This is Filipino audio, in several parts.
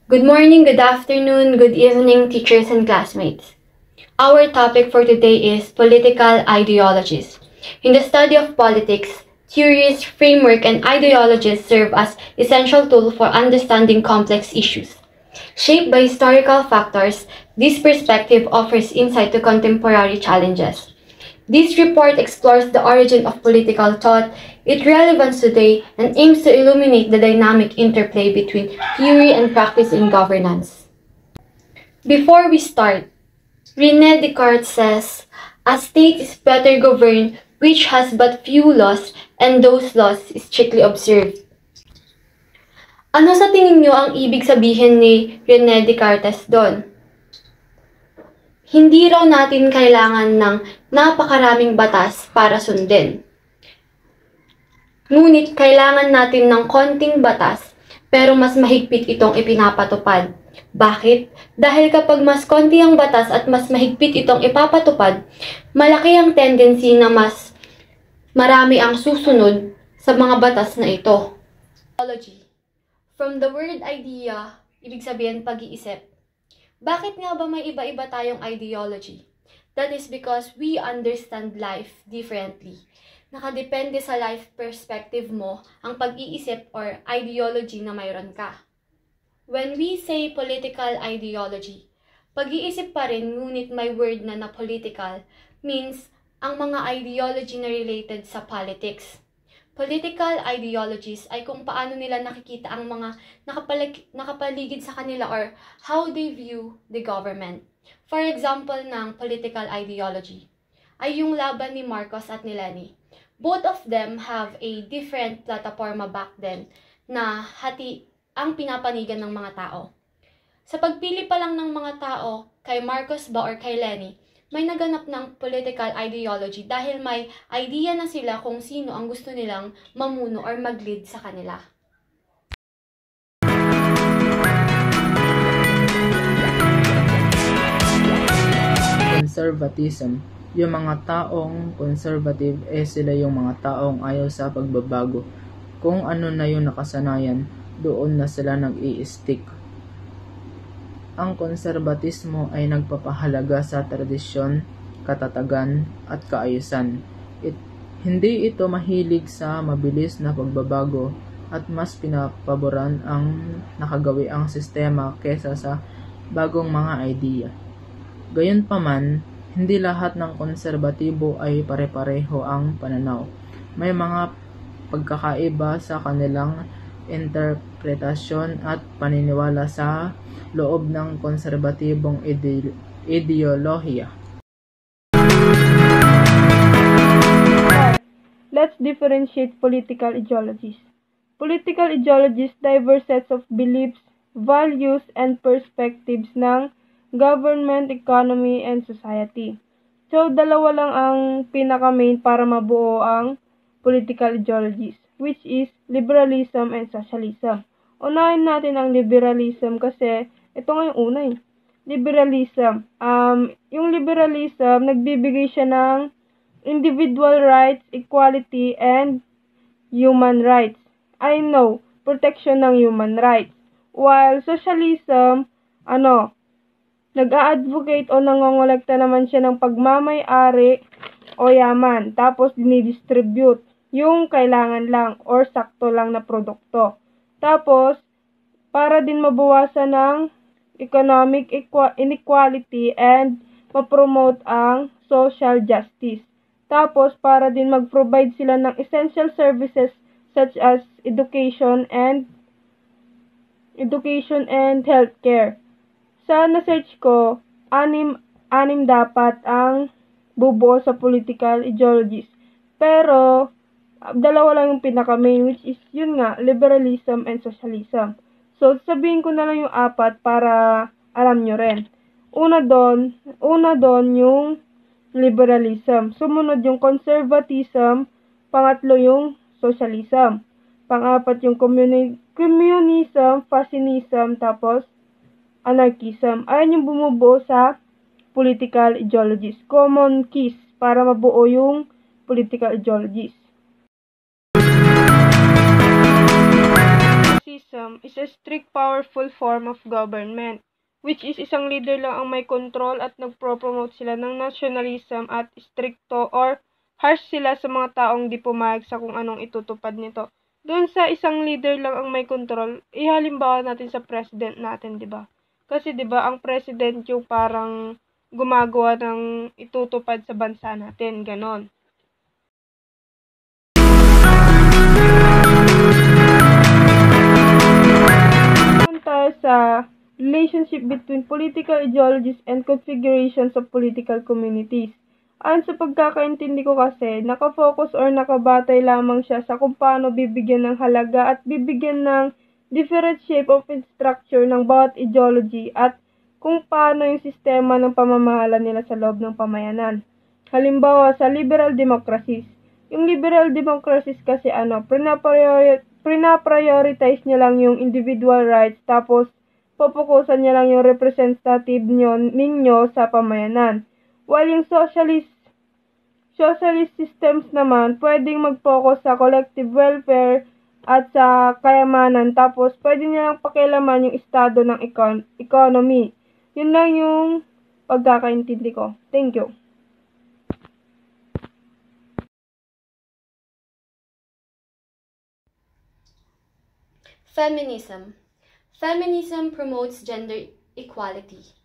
Good morning, good afternoon, good evening, teachers and classmates. Our topic for today is political ideologies. In the study of politics, theories, framework, and ideologies serve as essential tools for understanding complex issues. Shaped by historical factors, this perspective offers insight to contemporary challenges. This report explores the origin of political thought, its relevance today, and aims to illuminate the dynamic interplay between theory and practice in governance. Before we start, René Descartes says, "A state is better governed which has but few laws and those laws strictly observed." Ano sa tingin niyo ang ibig sabihin ni René Descartes doon? Hindi raw natin kailangan ng napakaraming batas para sundin. Ngunit kailangan natin ng konting batas pero mas mahigpit itong ipinapatupad. Bakit? Dahil kapag mas konti ang batas at mas mahigpit itong ipapatupad, malaki ang tendency na mas marami ang susunod sa mga batas na ito. Ideology. From the word idea, ibig sabihin pag-iisip. Bakit nga ba may iba-iba tayong ideology? That is because we understand life differently. Nakadepende sa life perspective mo ang pag-iisip or ideology na mayroon ka. When we say political ideology, pag-iisip pa rin ngunit may word na political means ang mga ideology na related sa politics. Political ideologies ay kung paano nila nakikita ang mga nakapaligid sa kanila or how they view the government. For example ng political ideology ay yung laban ni Marcos at ni Leni. Both of them have a different plataforma back then na hati ang pinapanigan ng mga tao. Sa pagpili pa lang ng mga tao kay Marcos ba or kay Leni, may naganap ng political ideology dahil may idea na sila kung sino ang gusto nilang mamuno or mag-lead sa kanila. Conservatism. Yung mga taong conservative sila yung mga taong ayaw sa pagbabago. Kung ano na yung nakasanayan, doon na sila nag-i-stick. Ang konserbatismo ay nagpapahalaga sa tradisyon, katatagan, at kaayusan. Hindi ito mahilig sa mabilis na pagbabago at mas pinapaboran ang nakagawiang sistema kesa sa bagong mga idea. Gayunpaman, hindi lahat ng konserbatibo ay pare-pareho ang pananaw. May mga pagkakaiba sa kanilang interpretasyon at paniniwala sa loob ng konserbatibong ideolohiya. Let's differentiate political ideologies. Political ideologies diverse sets of beliefs, values, and perspectives ng government, economy, and society. So, dalawa lang ang pinaka-main para mabuo ang political ideologies, which is liberalism and socialism. Unahin natin ang liberalism kasi ito nga yung una eh. Liberalism. Yung liberalism, nagbibigay siya ng individual rights, equality, and human rights. Protection ng human rights. While socialism, nag-a-advocate o nangongolekta naman siya ng pagmamay-ari o yaman. Tapos, dinidistribute yung kailangan lang or sakto lang na produkto. Tapos, para din mabawasan ng economic inequality and ma-promote ang social justice. Tapos, para din mag-provide sila ng essential services such as education and healthcare. Sa na-search ko, anim dapat ang bubuo sa political ideologies. Pero, dalawa lang yung pinaka-main, which is yun nga, liberalism and socialism. So, sabihin ko na lang yung apat para alam nyo rin. Una doon yung liberalism. Sumunod yung conservatism. Pangatlo yung socialism. Pang-apat yung communism, fascism, tapos anarchism. Ayan yung bumubuo sa political ideologies. Common keys para mabuo yung political ideologies. Fascism is a strict, powerful form of government, which is isang leader lang ang may control at nagpro-promote sila ng nationalism at stricto or harsh sila sa mga taong di pumayag sa kung anong itutupad nito. Doon sa isang leader lang ang may control, ihalimbawa natin sa president natin, di ba? Kasi di ba ang president yung parang gumagawa ng itutupad sa bansa natin, ganon. Tayo sa relationship between political ideologies and configurations of political communities. Ayon sa pagkakaintindi ko kasi, nakafocus or nakabatay lamang siya sa kung paano bibigyan ng halaga at bibigyan ng different shape of structure ng bawat ideology at kung paano yung sistema ng pamamahala nila sa loob ng pamayanan. Halimbawa, sa liberal democracies. Yung liberal democracies kasi pinaprioritize niya lang yung individual rights tapos pupukusan niya lang yung representative ninyo sa pamayanan. While yung socialist systems naman, pwedeng mag-focus sa collective welfare at sa kayamanan tapos pwede niya lang pakialaman yung estado ng economy. Yun lang yung pagkakaintindi ko. Thank you. Feminism. Feminism promotes gender equality.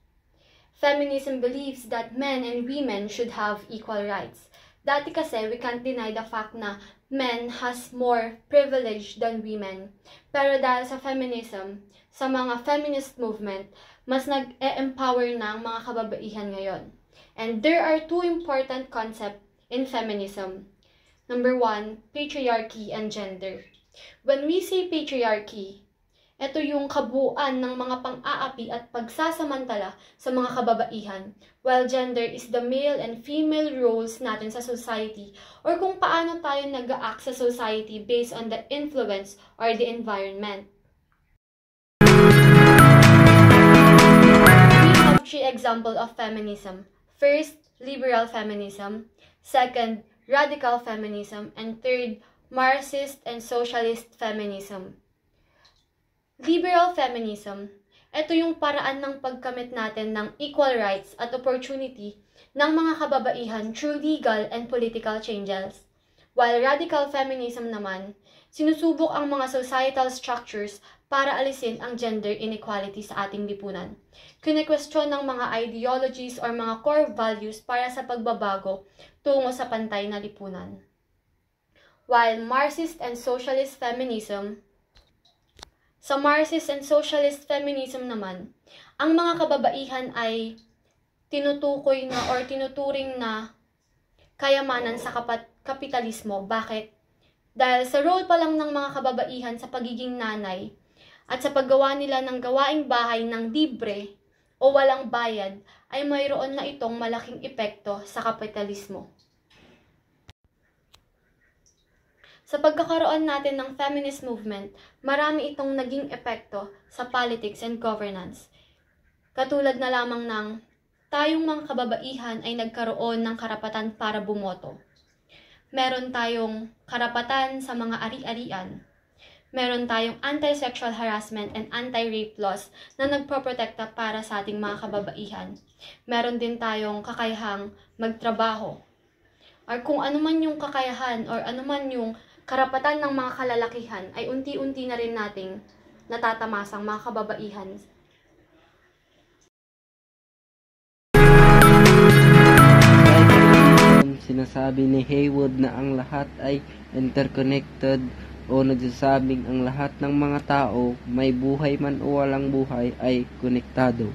Feminism believes that men and women should have equal rights. Dati kasi, we can't deny the fact na men has more privilege than women. Pero dahil sa feminism, sa mga feminist movement, mas nag-e-empower na ang mga kababaihan ngayon. And there are two important concepts in feminism. Number 1, patriarchy and gender. When we say patriarchy, ito yung kabuuan ng mga pang-aapi at pagsasamantala sa mga kababaihan, while gender is the male and female roles natin sa society or kung paano tayo nag-a-act sa society based on the influence or the environment. We have 3 examples of feminism. First, liberal feminism. Second, radical feminism. And third, Marxist and socialist feminism. Liberal feminism, ito yung paraan ng pagkamit natin ng equal rights at opportunity ng mga kababaihan through legal and political changes. While radical feminism naman, sinusubok ang mga societal structures para alisin ang gender inequality sa ating lipunan. Kine-question ng mga ideologies or mga core values para sa pagbabago tungo sa pantay na lipunan. While Marxist and socialist feminism, sa Marxist and socialist feminism naman, ang mga kababaihan ay tinutukoy na or tinuturing na kayamanan sa kapitalismo. Bakit? Dahil sa role pa lang ng mga kababaihan sa pagiging nanay at sa paggawa nila ng gawaing bahay ng libre o walang bayad ay mayroon na itong malaking epekto sa kapitalismo. Sa pagkakaroon natin ng feminist movement, marami itong naging epekto sa politics and governance. Katulad na lamang ng tayong mga kababaihan ay nagkaroon ng karapatan para bumoto. Meron tayong karapatan sa mga ari-arian. Meron tayong anti-sexual harassment and anti-rape laws na nagproprotekta para sa ating mga kababaihan. Meron din tayong kakayahang magtrabaho. Or kung anuman yung kakayahan or anuman yung karapatan ng mga kalalakihan ay unti-unti na rin nating natatamasang mga kababaihan. Sinasabi ni Haywood na ang lahat ay interconnected o nagsasabing ang lahat ng mga tao, may buhay man o walang buhay, ay konektado.